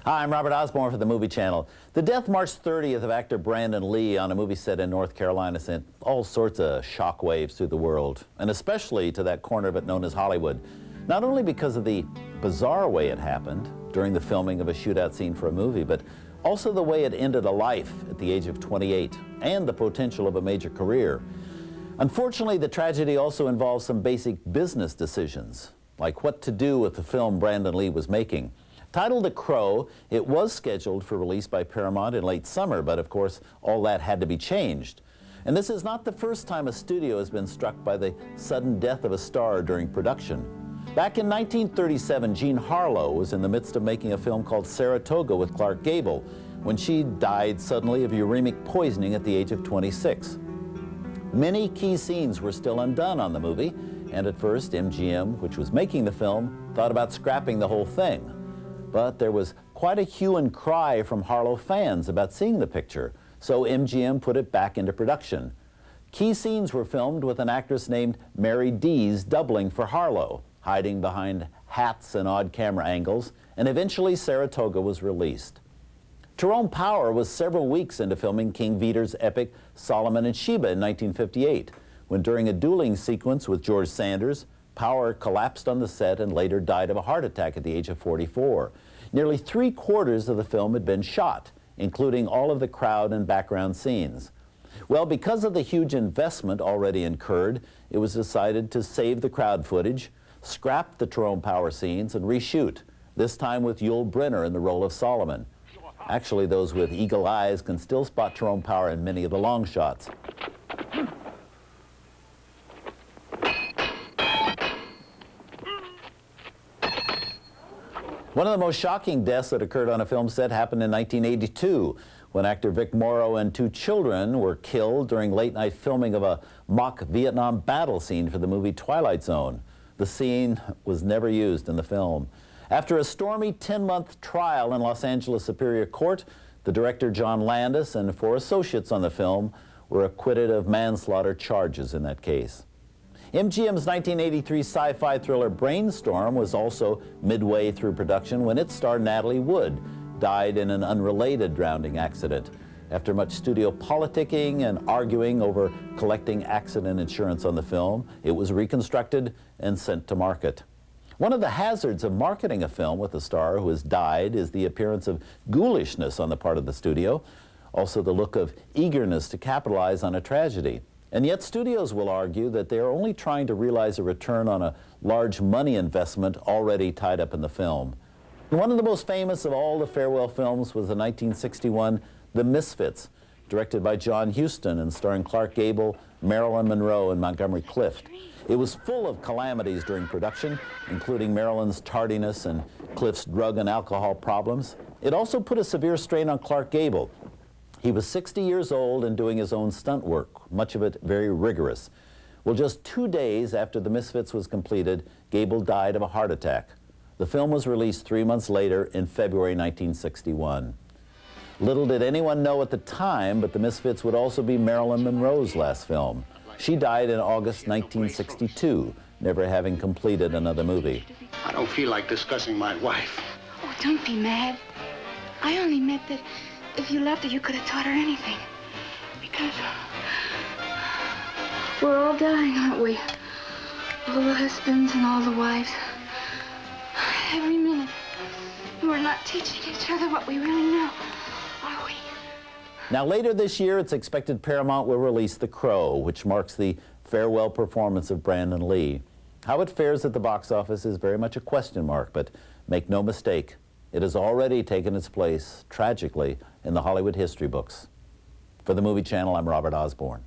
Hi, I'm Robert Osborne for the Movie Channel. The death March 30th of actor Brandon Lee on a movie set in North Carolina sent all sorts of shockwaves through the world, and especially to that corner of it known as Hollywood. Not only because of the bizarre way it happened during the filming of a shootout scene for a movie, but also the way it ended a life at the age of 28 and the potential of a major career. Unfortunately, the tragedy also involves some basic business decisions, like what to do with the film Brandon Lee was making. Titled The Crow, it was scheduled for release by Paramount in late summer, but of course all that had to be changed. And this is not the first time a studio has been struck by the sudden death of a star during production. Back in 1937, Jean Harlow was in the midst of making a film called Saratoga with Clark Gable when she died suddenly of uremic poisoning at the age of 26. Many key scenes were still undone on the movie, and at first MGM, which was making the film, thought about scrapping the whole thing. But there was quite a hue and cry from Harlow fans about seeing the picture, so MGM put it back into production. Key scenes were filmed with an actress named Mary Dees doubling for Harlow, hiding behind hats and odd camera angles, and eventually Saratoga was released. Tyrone Power was several weeks into filming King Vidor's epic Solomon and Sheba in 1958, when during a dueling sequence with George Sanders, Power collapsed on the set and later died of a heart attack at the age of 44. Nearly 3/4 of the film had been shot, including all of the crowd and background scenes. Well, because of the huge investment already incurred, it was decided to save the crowd footage, scrap the Tyrone Power scenes, and reshoot, this time with Yul Brynner in the role of Solomon. Actually, those with eagle eyes can still spot Tyrone Power in many of the long shots. One of the most shocking deaths that occurred on a film set happened in 1982, when actor Vic Morrow and 2 children were killed during late-night filming of a mock Vietnam battle scene for the movie Twilight Zone. The scene was never used in the film. After a stormy 10-month trial in Los Angeles Superior Court, the director John Landis and 4 associates on the film were acquitted of manslaughter charges in that case. MGM's 1983 sci-fi thriller Brainstorm was also midway through production when its star Natalie Wood died in an unrelated drowning accident. After much studio politicking and arguing over collecting accident insurance on the film, it was reconstructed and sent to market. One of the hazards of marketing a film with a star who has died is the appearance of ghoulishness on the part of the studio, also the look of eagerness to capitalize on a tragedy. And yet studios will argue that they are only trying to realize a return on a large money investment already tied up in the film. And one of the most famous of all the farewell films was the 1961 The Misfits, directed by John Huston and starring Clark Gable, Marilyn Monroe, and Montgomery Clift. It was full of calamities during production, including Marilyn's tardiness and Clift's drug and alcohol problems. It also put a severe strain on Clark Gable. He was 60 years old and doing his own stunt work, much of it very rigorous. Well, just 2 days after The Misfits was completed, Gable died of a heart attack. The film was released 3 months later in February 1961. Little did anyone know at the time, but The Misfits would also be Marilyn Monroe's last film. She died in August 1962, never having completed another movie. I don't feel like discussing my wife. Oh, don't be mad. I only meant that if you loved her, you could have taught her anything. Because we're all dying, aren't we? All the husbands and all the wives. Every minute. We're not teaching each other what we really know, are we? Now, later this year, it's expected Paramount will release The Crow, which marks the farewell performance of Brandon Lee. How it fares at the box office is very much a question mark, but make no mistake, it has already taken its place, tragically, in the Hollywood history books. For the Movie Channel, I'm Robert Osborne.